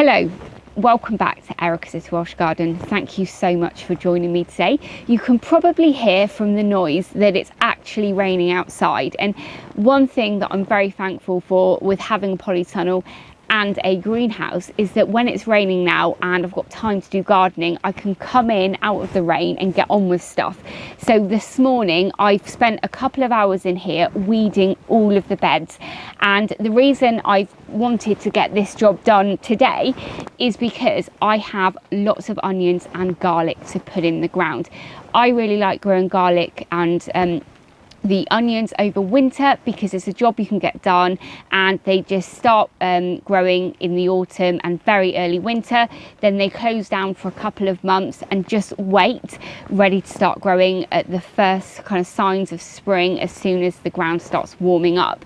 Hello, welcome back to Erica's Welsh Garden. Thank you so much for joining me today. You can probably hear from the noise that it's actually raining outside, and one thing that I'm very thankful for with having a polytunnel and a greenhouse is that when it's raining now and I've got time to do gardening, I can come in out of the rain and get on with stuff. So this morning I've spent a couple of hours in here weeding all of the beds, and the reason I've wanted to get this job done today is because I have lots of onions and garlic to put in the ground. I really like growing garlic and the onions over winter because it's a job you can get done, and they just start growing in the autumn and very early winter. Then they close down for a couple of months and just wait, ready to start growing at the first kind of signs of spring as soon as the ground starts warming up.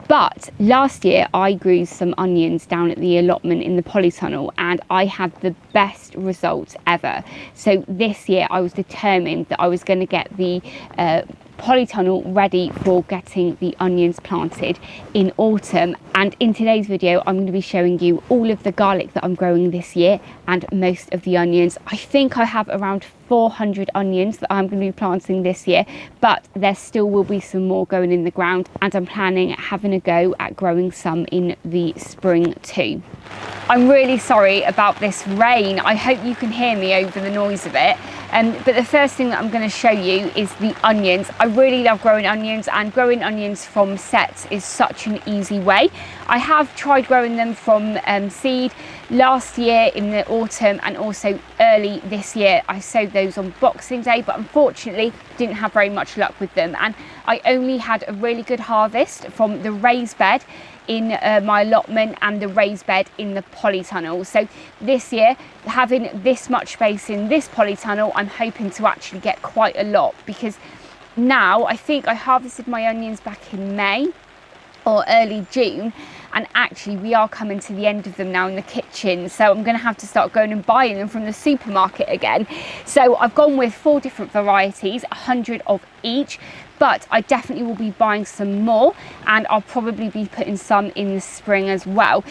But last year I grew some onions down at the allotment in the polytunnel and I had the best results ever. So this year I was determined that I was going to get the polytunnel ready for getting the onions planted in autumn. And in today's video I'm going to be showing you all of the garlic that I'm growing this year and most of the onions. I think I have around 400 onions that I'm going to be planting this year, but there still will be some more going in the ground, and I'm planning having a go at growing some in the spring too. I'm really sorry about this rain. I hope you can hear me over the noise of it. But the first thing that I'm going to show you is the onions. I really love growing onions, and growing onions from sets is such an easy way. I have tried growing them from seed last year in the autumn, and also early this year I sowed those on Boxing Day, but unfortunately didn't have very much luck with them, and I only had a really good harvest from the raised bed in my allotment and the raised bed in the polytunnel. So this year, having this much space in this polytunnel, I'm hoping to actually get quite a lot, because now I think I harvested my onions back in May or early June, and actually we are coming to the end of them now in the kitchen, so I'm going to have to start going and buying them from the supermarket again. So I've gone with 4 different varieties, 100 of each, but I definitely will be buying some more, and I'll probably be putting some in the spring as well.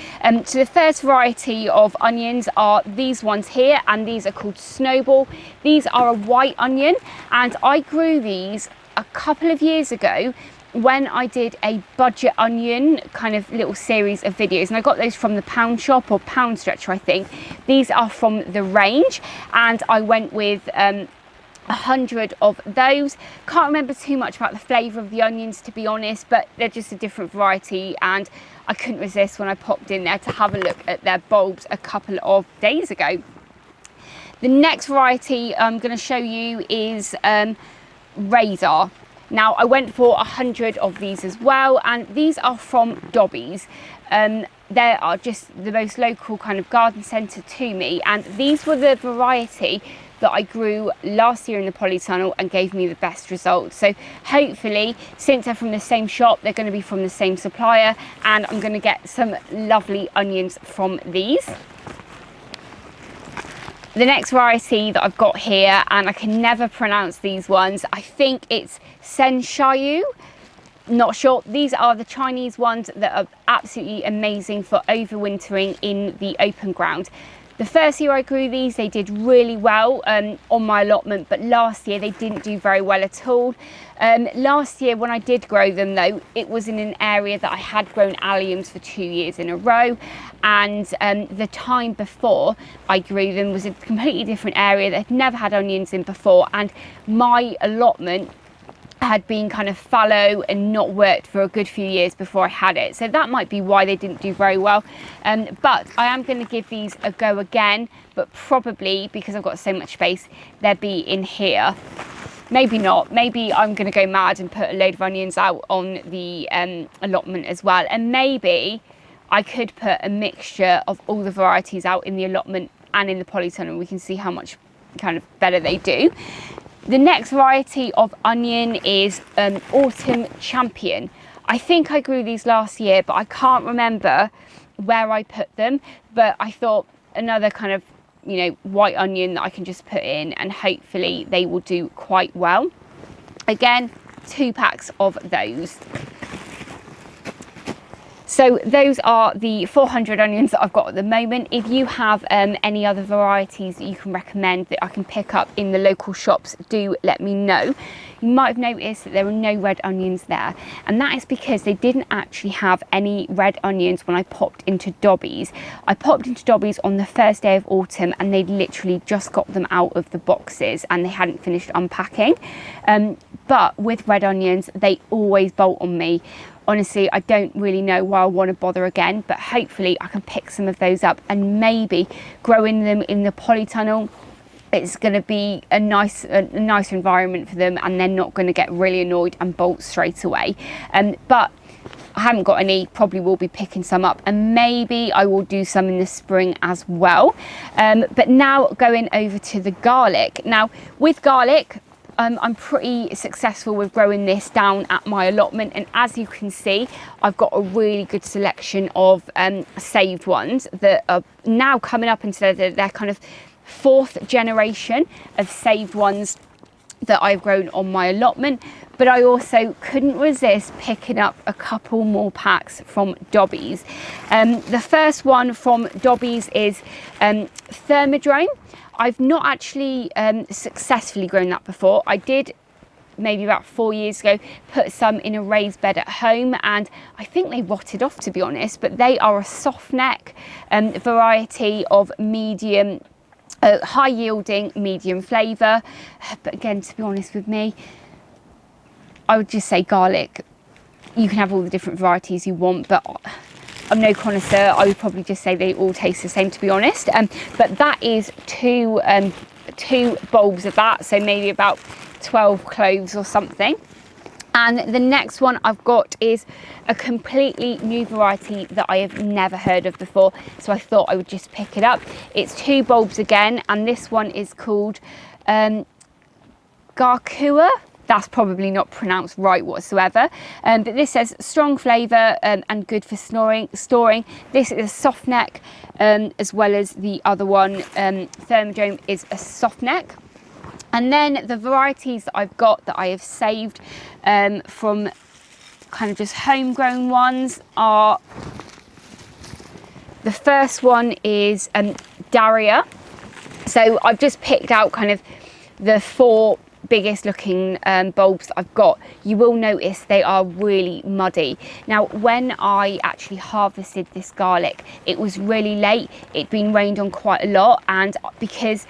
So the first variety of onions are these ones here, and these are called Snowball. These are a white onion, and I grew these a couple of years ago when I did a budget onion kind of little series of videos, and I got those from the Pound Shop or Pound Stretcher, I think. These are from the range, and I went with 100 of those. Can't remember too much about the flavour of the onions, to be honest, but they're just a different variety, and I couldn't resist when I popped in there to have a look at their bulbs a couple of days ago. The next variety I'm going to show you is Radar. Now I went for 100 of these as well, and these are from Dobby's. They are just the most local kind of garden centre to me, and these were the variety that I grew last year in the polytunnel and gave me the best results. So hopefully, since they're from the same shop, they're going to be from the same supplier, and I'm going to get some lovely onions from these. The next variety that I've got here, and I can never pronounce these ones, I think it's Senshayu, not sure. These are the Chinese ones that are absolutely amazing for overwintering in the open ground. The first year I grew these, they did really well on my allotment, but last year they didn't do very well at all. Last year when I did grow them though, it was in an area that I had grown alliums for 2 years in a row, and the time before I grew them was a completely different area that had never had onions in before, and my allotment had been kind of fallow and not worked for a good few years before I had it, so that might be why they didn't do very well. But I am going to give these a go again, but probably because I've got so much space, they'll be in here. Maybe not, maybe I'm going to go mad and put a load of onions out on the allotment as well, and maybe I could put a mixture of all the varieties out in the allotment and in the polytunnel. We can see how much kind of better they do. The next variety of onion is Autumn Champion. I think I grew these last year, but I can't remember where I put them. But I thought another kind of, you know, white onion that I can just put in, and hopefully they will do quite well. Again, 2 packs of those. So those are the 400 onions that I've got at the moment. If you have any other varieties that you can recommend that I can pick up in the local shops, do let me know. You might have noticed that there are no red onions there, and that is because they didn't actually have any red onions when I popped into Dobby's. I popped into Dobby's on the first day of autumn and they'd literally just got them out of the boxes and they hadn't finished unpacking. But with red onions, they always bolt on me. Honestly, I don't really know why I want to bother again, but hopefully I can pick some of those up and maybe growing them in the polytunnel. It's going to be a nicer environment for them and they're not going to get really annoyed and bolt straight away. But I haven't got any, probably will be picking some up, and maybe I will do some in the spring as well. But now going over to the garlic. Now with garlic, I'm pretty successful with growing this down at my allotment, and as you can see I've got a really good selection of saved ones that are now coming up into their kind of 4th generation of saved ones that I've grown on my allotment. But I also couldn't resist picking up a couple more packs from Dobby's. The first one from Dobby's is Thermodrome. I've not actually successfully grown that before. I did maybe about 4 years ago put some in a raised bed at home and I think they rotted off, to be honest, but they are a soft neck variety of medium high yielding medium flavour. But again, to be honest with me, I would just say garlic. You can have all the different varieties you want, but I'm no connoisseur. I would probably just say they all taste the same, to be honest. But that is two bulbs of that, so maybe about 12 cloves or something. And the next one I've got is a completely new variety that I have never heard of before, so I thought I would just pick it up. It's 2 bulbs again, and this one is called Garkua. That's probably not pronounced right whatsoever, but this says strong flavour and good for storing. This is a soft neck, as well as the other one, Thermodrome, is a soft neck. And then the varieties that I've got that I have saved from kind of just homegrown ones are, the first one is Daria. So I've just picked out kind of the 4 biggest looking bulbs that I've got. You will notice they are really muddy. Now when I actually harvested this garlic, it was really late. It'd been rained on quite a lot, and because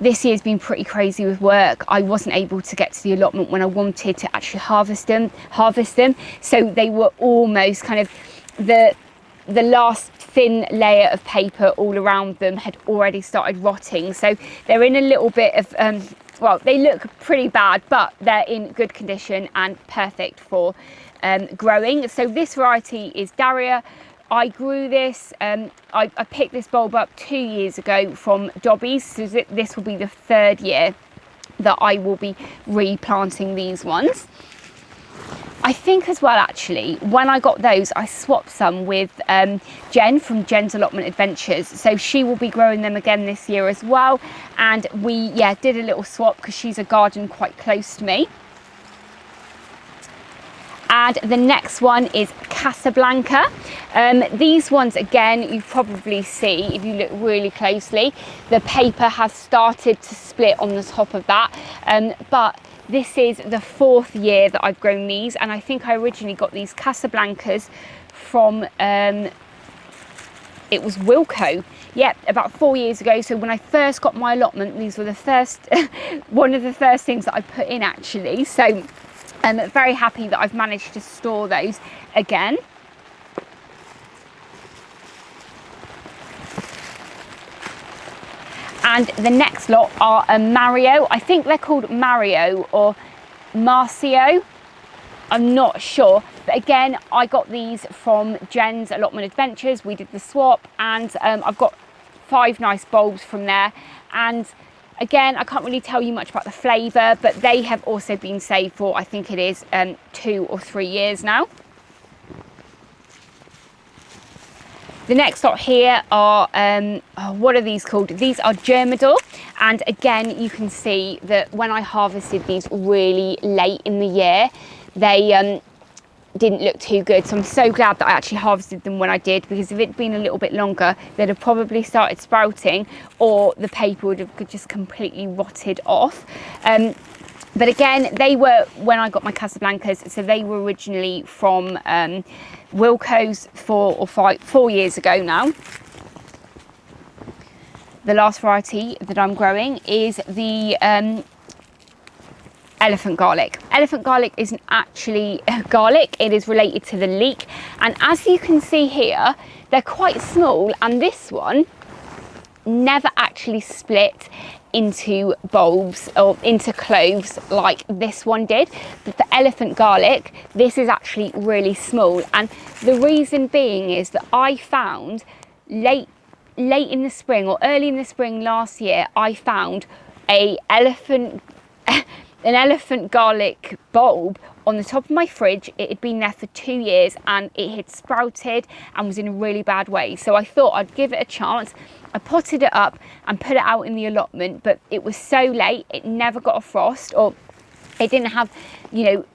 this year's been pretty crazy with work, I wasn't able to get to the allotment when I wanted to actually harvest them. So they were almost kind of the last thin layer of paper all around them had already started rotting. So they're in a little bit of well, they look pretty bad, but they're in good condition and perfect for growing. So this variety is Daria. I grew this, I picked this bulb up 2 years ago from Dobby's, so this will be the 3rd year that I will be replanting these ones. I think as well, actually, when I got those, I swapped some with Jen from Jen's Allotment Adventures. So she will be growing them again this year as well. And we, did a little swap because she's a garden quite close to me. And the next one is Casablanca. These ones, again, you probably see, if you look really closely, the paper has started to split on the top of that. But this is the 4th year that I've grown these, and I think I originally got these Casablancas from, it was Wilco. Yep, about 4 years ago. So when I first got my allotment, these were the first, one of the first things that I put in, actually. So I'm very happy that I've managed to store those again. And the next lot are a Mario. I think they're called Mario or Marcio. I'm not sure. But again, I got these from Jen's Allotment Adventures. We did the swap, and I've got 5 nice bulbs from there. And again, I can't really tell you much about the flavour, but they have also been saved for, I think it is 2 or 3 years now. The next lot here are, what are these called? These are Germador. And again, you can see that when I harvested these really late in the year, they didn't look too good. So I'm so glad that I actually harvested them when I did, because if it'd been a little bit longer, they'd have probably started sprouting, or the paper would have just completely rotted off. But again, they were when I got my Casablancas, so they were originally from Wilco's 4 years ago now. The last variety that I'm growing is the elephant garlic. Elephant garlic isn't actually garlic, it is related to the leek. And as you can see here, they're quite small, and this one never actually split into bulbs or into cloves like this one did. But for elephant garlic, this is actually really small, and the reason being is that I found late in the spring or early in the spring last year, I found an elephant garlic bulb on the top of my fridge. It had been there for 2 years and it had sprouted and was in a really bad way. So I thought I'd give it a chance. I potted it up and put it out in the allotment, but it was so late, it never got a frost, or it didn't have, you know,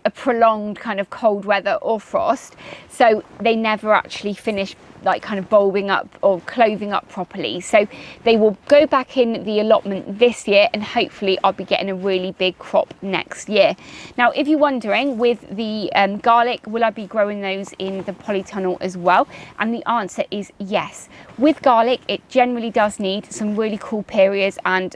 a prolonged kind of cold weather or frost. So they never actually finished like kind of bulbing up or clothing up properly. So they will go back in the allotment this year, and hopefully I'll be getting a really big crop next year. Now, if you're wondering, with the garlic, will I be growing those in the polytunnel as well? And the answer is yes. With garlic, it generally does need some really cool periods and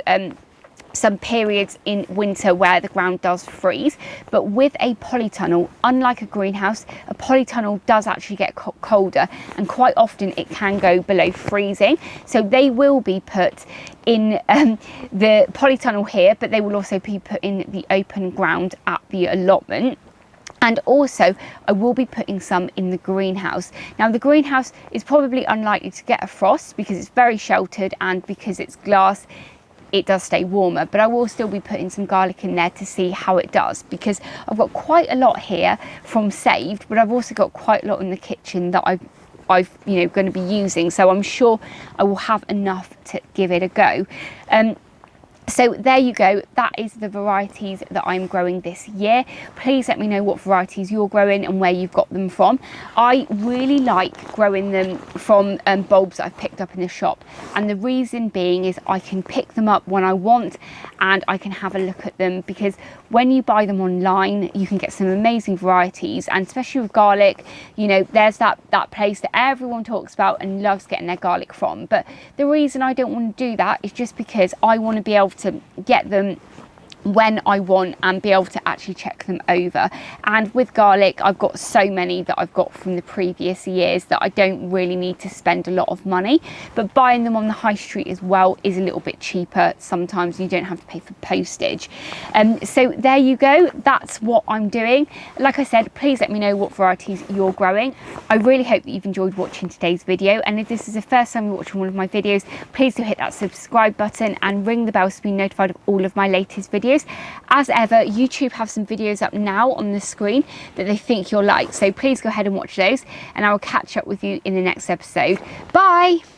some periods in winter where the ground does freeze. But with a polytunnel, unlike a greenhouse, a polytunnel does actually get colder, and quite often it can go below freezing. So they will be put in the polytunnel here, but they will also be put in the open ground at the allotment. And also I will be putting some in the greenhouse. Now, the greenhouse is probably unlikely to get a frost because it's very sheltered, and because it's glass, it does stay warmer. But I will still be putting some garlic in there to see how it does, because I've got quite a lot here from saved, but I've also got quite a lot in the kitchen that I've you know, going to be using. So I'm sure I will have enough to give it a go. So there you go, that is the varieties that I'm growing this year. Please let me know what varieties you're growing and where you've got them from. I really like growing them from bulbs that I've picked up in the shop, and the reason being is I can pick them up when I want and I can have a look at them, because when you buy them online you can get some amazing varieties, and especially with garlic, you know, there's that place that everyone talks about and loves getting their garlic from. But the reason I don't want to do that is just because I want to be able to get them when I want and be able to actually check them over. And with garlic, I've got so many that I've got from the previous years that I don't really need to spend a lot of money. But buying them on the high street as well is a little bit cheaper. Sometimes you don't have to pay for postage. So there you go, that's what I'm doing. Like I said, please let me know what varieties you're growing. I really hope that you've enjoyed watching today's video, and if this is the first time you're watching one of my videos, please do hit that subscribe button and ring the bell to be notified of all of my latest videos. As ever, YouTube have some videos up now on the screen that they think you'll like, so please go ahead and watch those, and I will catch up with you in the next episode. Bye!